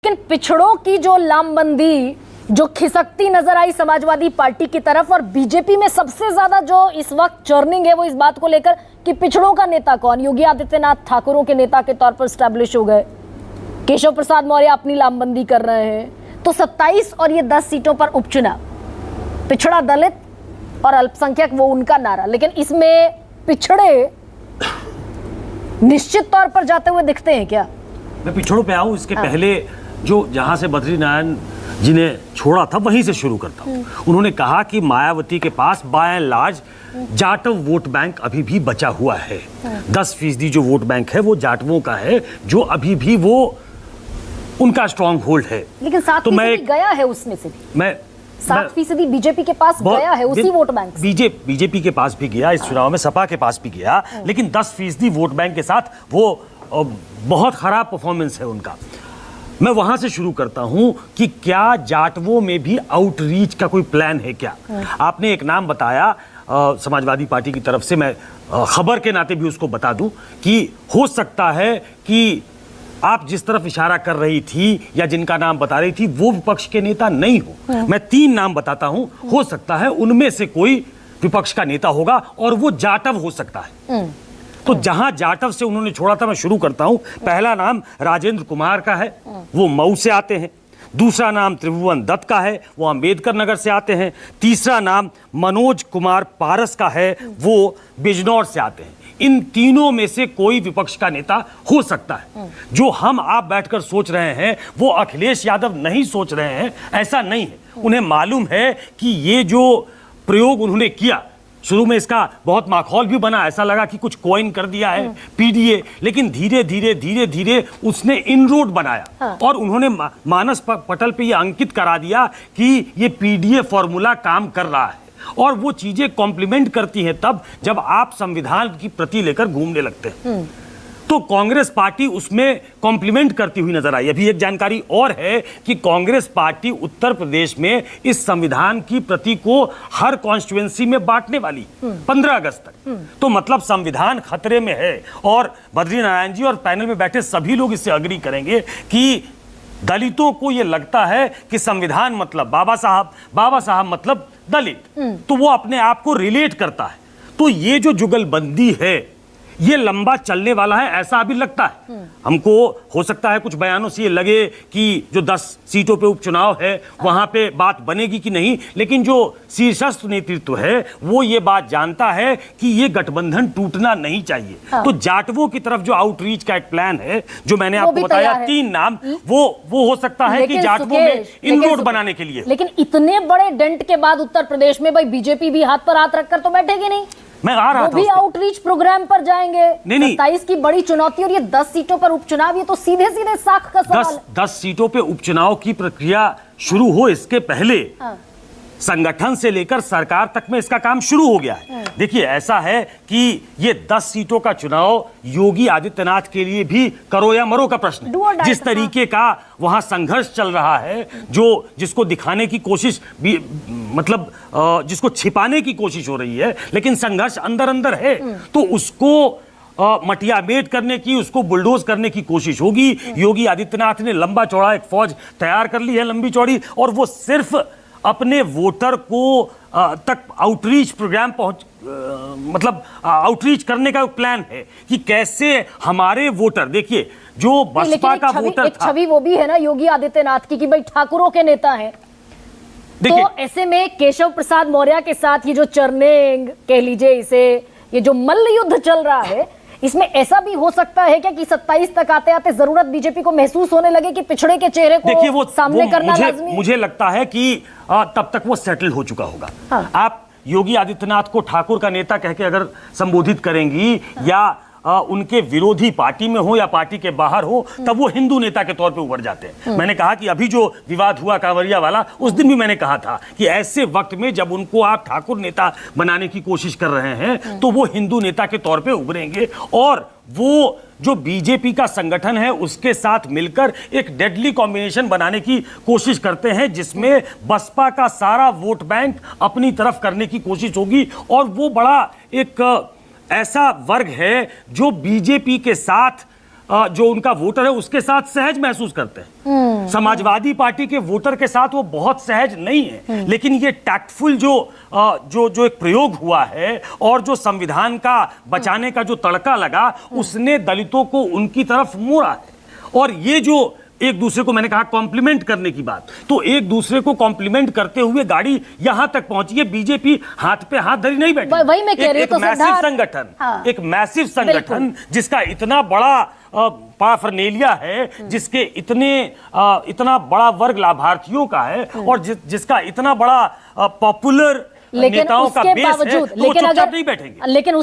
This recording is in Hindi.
लेकिन पिछड़ों की जो लामबंदी जो खिसकती नजर आई समाजवादी पार्टी की तरफ, और बीजेपी में सबसे ज्यादा जो इस वक्त चर्निंग है वो इस बात को लेकर कि पिछड़ों का नेता कौन। योगी आदित्यनाथ ठाकुरों के नेता के तौर पर स्टैब्लिश हो गए, केशव प्रसाद मौर्य अपनी लामबंदी कर रहे हैं। तो 27 और ये 10 सीटों पर उपचुनाव, पिछड़ा दलित और अल्पसंख्यक वो उनका नारा, लेकिन इसमें पिछड़े निश्चित तौर पर जाते हुए दिखते हैं क्या? मैं पिछड़ों पे आऊं इसके पहले जो जहां से बद्रीनारायण जी ने छोड़ा था वहीं से शुरू करता हूं। उन्होंने कहा कि मायावती के पास by and large Jatav vote bank अभी भी बचा हुआ है। 10% जो वोट बैंक है वो जाटवों का है, जो अभी भी वो उनका स्ट्रॉन्ग होल्ड है। लेकिन 7% गया है उसमें से भी। मैं 7% बीजेपी के पास गया है उसी वोट बैंक से। बीजेपी के पास भी गया, इस चुनाव में सपा के पास भी गया, लेकिन 10% वोट बैंक के साथ वो बहुत खराब परफॉर्मेंस है उनका। मैं वहां से शुरू करता हूं कि क्या जाटवों में भी आउटरीच का कोई प्लान है क्या? आपने एक नाम बताया समाजवादी पार्टी की तरफ से, मैं खबर के नाते भी उसको बता दूं कि हो सकता है कि आप जिस तरफ इशारा कर रही थी या जिनका नाम बता रही थी वो विपक्ष के नेता नहीं हो। मैं 3 नाम बताता हूं, हो सकता है उनमें से कोई विपक्ष का नेता होगा और वो जाटव हो सकता है। तो जहां जाटव से उन्होंने छोड़ा था, मैं शुरू करता हूं। पहला नाम राजेंद्र कुमार का है, वो मऊ से आते हैं। दूसरा नाम त्रिभुवन दत्त का है, वो अंबेडकर नगर से आते हैं। तीसरा नाम मनोज कुमार पारस का है, वो बिजनौर से आते हैं। इन तीनों में से कोई विपक्ष का नेता हो सकता है। जो हम आप बैठकर सोच रहे हैं वो अखिलेश यादव नहीं सोच रहे हैं, ऐसा नहीं है। उन्हें मालूम है कि ये जो प्रयोग उन्होंने किया, शुरू में इसका बहुत माहौल भी बना, ऐसा लगा कि कुछ कॉइन कर दिया है पीडीए, लेकिन धीरे धीरे उसने इनरोड बनाया और उन्होंने मानस पटल पे ये अंकित करा दिया कि ये पीडीए फॉर्मूला काम कर रहा है। और वो चीजें कॉम्प्लीमेंट करती हैं तब जब आप संविधान की प्रति लेकर घूमने लगते हैं। तो कांग्रेस पार्टी उसमें कॉम्प्लीमेंट करती हुई नजर आई। अभी एक जानकारी और है कि कांग्रेस पार्टी उत्तर प्रदेश में इस संविधान की प्रति को हर कॉन्स्टिट्यूएंसी में बांटने वाली 15 अगस्त तक। तो मतलब संविधान खतरे में है। और बद्रीनारायण जी और पैनल में बैठे सभी लोग इससे अग्री करेंगे कि दलितों को यह लगता है कि संविधान मतलब बाबा साहब मतलब दलित, तो वो अपने आप को रिलेट करता है। तो ये जो जुगलबंदी है ये लंबा चलने वाला है, ऐसा अभी लगता है हमको। हो सकता है कुछ बयानों से ये लगे कि जो 10 सीटों पे उपचुनाव है वहां पे बात बनेगी कि नहीं, लेकिन जो शीर्षस्थ नेतृत्व है वो ये बात जानता है कि ये गठबंधन टूटना नहीं चाहिए। तो जाटवों की तरफ जो आउटरीच का एक प्लान है, जो मैंने आपको बताया 3 नाम, वो हो सकता है कि जाटवों में इनरोड बनाने के लिए। लेकिन इतने बड़े डेंट के बाद उत्तर प्रदेश में भाई बीजेपी भी हाथ पर हाथ रखकर तो बैठेगी नहीं। मैं आ रहा था, भी आउटरीच प्रोग्राम पर जाएंगे। 27 की बड़ी चुनौती और ये 10 सीटों पर उपचुनाव, ये तो सीधे साख का सवाल है। 10 सीटों पे उपचुनाव की प्रक्रिया शुरू हो इसके पहले संगठन से लेकर सरकार तक में इसका काम शुरू हो गया है। देखिए, ऐसा है कि ये 10 सीटों का चुनाव योगी आदित्यनाथ के लिए भी करो या मरो का प्रश्न है। जिस तरीके का वहां संघर्ष चल रहा है, जिसको दिखाने की कोशिश भी, मतलब जिसको छिपाने की कोशिश हो रही है, लेकिन संघर्ष अंदर अंदर है, तो उसको मटियामेट करने की, उसको बुलडोज करने की कोशिश होगी। योगी आदित्यनाथ ने लंबा चौड़ा एक फौज तैयार कर ली है, लंबी चौड़ी, और वो सिर्फ अपने वोटर को तक आउटरीच प्रोग्राम मतलब आउटरीच करने का प्लान है कि कैसे हमारे वोटर, देखिए जो बसपा का वोटर था, छवि वो भी है ना योगी आदित्यनाथ की कि भाई ठाकुरों के नेता हैं। तो ऐसे में केशव प्रसाद मौर्य के साथ ये जो चर्निंग कह लीजिए इसे, ये जो मल्ल युद्ध चल रहा है, इसमें ऐसा भी हो सकता है क्या कि 27 तक आते आते जरूरत बीजेपी को महसूस होने लगे कि पिछड़े के चेहरे को वो सामने करना लाज़मी है? मुझे लगता है कि तब तक वो सेटल हो चुका होगा। आप योगी आदित्यनाथ को ठाकुर का नेता कह के अगर संबोधित करेंगी या उनके विरोधी पार्टी में हो या पार्टी के बाहर हो, तब वो हिंदू नेता के तौर पे उभर जाते हैं। मैंने कहा कि अभी जो विवाद हुआ कांवरिया वाला, उस दिन भी मैंने कहा था कि ऐसे वक्त में जब उनको आप ठाकुर नेता बनाने की कोशिश कर रहे हैं तो वो हिंदू नेता के तौर पे उभरेंगे और वो जो बीजेपी का संगठन है उसके साथ मिलकर एक डेडली कॉम्बिनेशन बनाने की कोशिश करते हैं, जिसमें बसपा का सारा वोट बैंक अपनी तरफ करने की कोशिश होगी। और वो बड़ा एक ऐसा वर्ग है जो बीजेपी के साथ जो उनका वोटर है उसके साथ सहज महसूस करते हैं। समाजवादी पार्टी के वोटर के साथ वो बहुत सहज नहीं है, लेकिन ये टैक्टफुल जो एक प्रयोग हुआ है और जो संविधान का बचाने का जो तड़का लगा, उसने दलितों को उनकी तरफ मोड़ा है। और ये जो एक दूसरे को, मैंने कहा कॉम्प्लीमेंट करने की बात, तो एक दूसरे को कॉम्प्लीमेंट करते हुए गाड़ी यहां तक पहुंची है। बीजेपी हाथ पे हाथ धरी नहीं बैठी। वही मैं कह रही हूं। तो मैसिव सिद्धार्थ, संगठन, हाँ, एक मैसिव संगठन जिसका इतना बड़ा पाफरनेलिया है, जिसके इतना बड़ा वर्ग लाभार्थियों का है और जिसका इतना बड़ा पॉपुलर नेताओं का बेस है, तो वो चुपचाप नहीं बैठेंगे। लेकिन